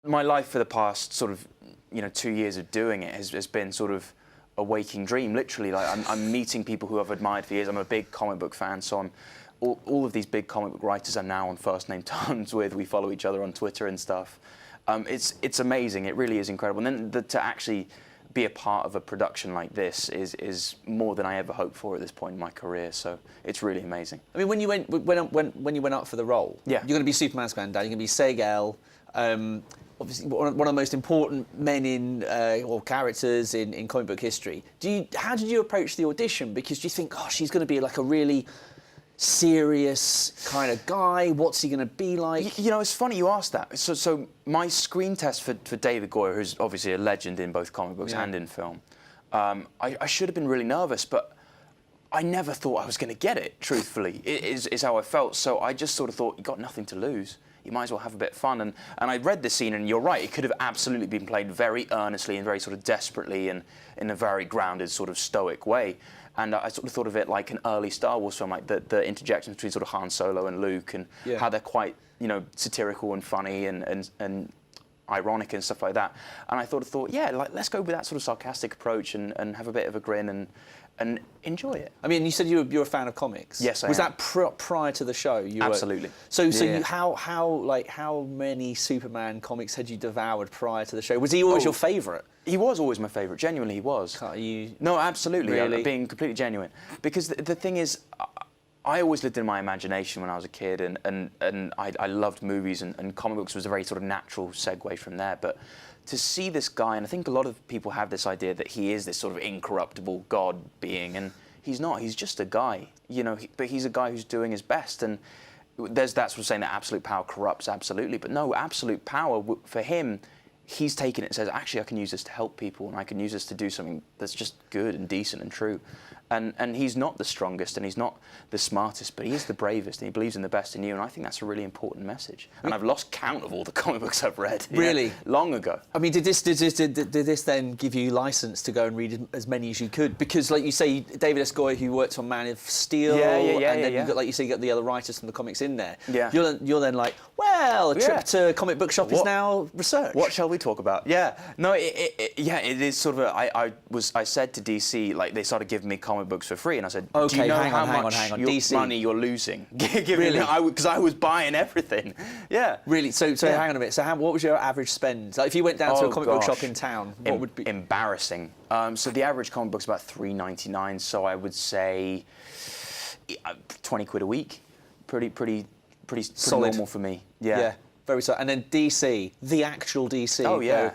My life for the past sort of, 2 years of doing it has been sort of a waking dream, literally. Like I'm meeting people who I've admired for years. I'm a big comic book fan, so I'm all of these big comic book writers I'm now on first name terms with. We follow each other on Twitter and stuff. It's amazing. It really is incredible. And then to actually be a part of a production like this is more than I ever hoped for at this point in my career. So it's really amazing. I mean, when you went up for the role, yeah, you're going to be Superman's granddad. You're going to be Seg-El. Obviously, one of the most important men in or characters in comic book history. How did you approach the audition? Because you think, gosh, he's going to be like a really serious kind of guy. What's he going to be like? It's funny you asked that. So my screen test for David Goyer, who's obviously a legend in both comic books and in film, I should have been really nervous, but I never thought I was going to get it, truthfully, is how I felt. So I just sort of thought, you've got nothing to lose. You might as well have a bit of fun. And I read the scene, and you're right, it could have absolutely been played very earnestly and very sort of desperately and in a very grounded, sort of stoic way. And I sort of thought of it like an early Star Wars film, like the interjections between sort of Han Solo and Luke, and how they're quite, satirical and funny and ironic and stuff like that. And I thought, yeah, like let's go with that sort of sarcastic approach and have a bit of a grin and enjoy it. I mean, you said you're a fan of comics. Yes, I am. Was that prior to the show? Absolutely. How many Superman comics had you devoured prior to the show? Was he always your favourite? He was always my favourite. Genuinely, he was. No, absolutely. Really? I'm being completely genuine. Because the thing is, I always lived in my imagination when I was a kid, and I loved movies, and comic books was a very sort of natural segue from there. But to see this guy, and I think a lot of people have this idea that he is this sort of incorruptible god being, and he's not. He's just a guy, but he's a guy who's doing his best. And there's that sort of saying that absolute power corrupts, absolutely. But no, absolute power, for him, he's taken it and says, actually, I can use this to help people, and I can use this to do something that's just good and decent and true. And he's not the strongest, and he's not the smartest, but he is the bravest, and he believes in the best in you, and I think that's a really important message. And I've lost count of all the comic books I've read. Really? Long ago. I mean, did this then give you license to go and read as many as you could? Because, like you say, David S. Goyer, who worked on Man of Steel, and then you've got, like you say, you got the other writers from the comics in there. Yeah. You're then like, well, a trip to a comic book shop is now research. What shall we talk about? Yeah. No, it is sort of I said to DC, like, they started giving me comic books for free, and I said, okay, do you know hang how on, much DC. money you're losing? Really? Because I was buying everything. Yeah. Really? So hang on a minute. So what was your average spend? Like, if you went down to a comic book shop in town, what would be embarrassing? So the average comic book's about $3.99. So I would say 20 quid a week. Pretty solid. Normal for me. Yeah. Yeah. Very solid. And then DC, the actual DC. Oh yeah.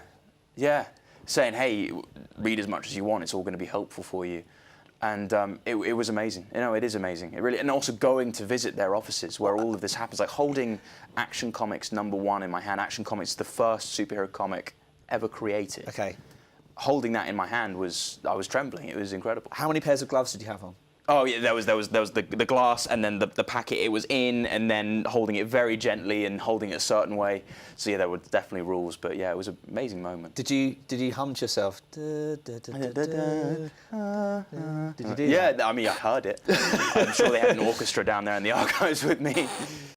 Yeah. Saying, hey, read as much as you want. It's all going to be helpful for you. And it was amazing. It is amazing. It really, and also going to visit their offices where all of this happens, like holding Action Comics #1 in my hand. Action Comics, the first superhero comic ever created. Okay. Holding that in my hand I was trembling. It was incredible. How many pairs of gloves did you have on? Oh yeah, there was the glass, and then the packet it was in, and then holding it very gently and holding it a certain way. So yeah, there were definitely rules, but yeah, it was an amazing moment. Did you hum to yourself? Did you do Yeah, I mean, I heard it. I'm sure they had an orchestra down there in the archives with me.